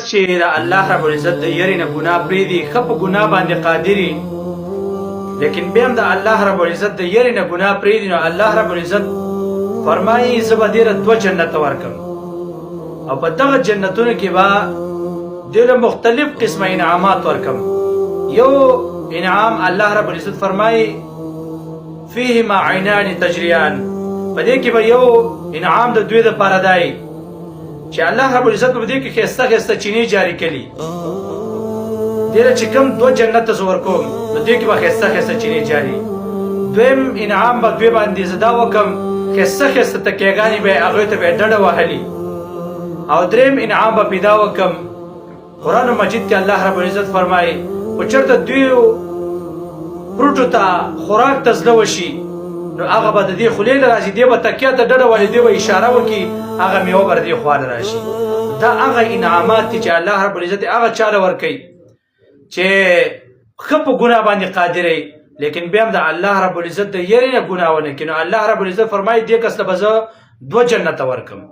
چې د الله رب العزت د یری نه ګناه پرېږدي ښه په ګناه باندې قادر وي لیکن بیا هم د الله رب العزت د یری نه ګناه پرېږدي نو الله رب العزت فرمایي زه به دې له 2 جنته ورکړم او په دغه جنتونو کې به دې له مختلف قسمه انعامات ورکړم. یو انعام الله رب العزت فرمایي فیهما عینان تجریان، په دې کې به یو انعام د دوی دپاره دی چې الله رب العزت په دې کې ښایسته ښایسته چینې جاري کړي. دې له چې کوم 2 جنت ته زه ورکوم نو دې کې به ښایسته ښایسته چینې جاري. دویم انعام به دوی باندې زه دا وکړم ښایسته ښایسته تکیهګانې به یې هغوی ته به یې ډډه وهلي. او دریم انعام به پیدا وکړم قرآن مجید کې الله رب العزت فرمایي خو چېرته دوی فروټو ته خوراک ته زړه وشي نو هغه به د دې خولې له راشي، دې به تکیه ته ډډه وهي، دې به اشاره وکړي هغه میوه به د دې خوا له راشي. دا هغه انعامات دي چې الله رب العزت هغه چا له ورکوي چې ښه په ګناه باندې قادر وي لیکن بیا هم د الله رب العزت د یرې نه ګناه ونه کړي. نو الله رب العزت فرمایي دې کس ته به زه 2 جنته ورکړم.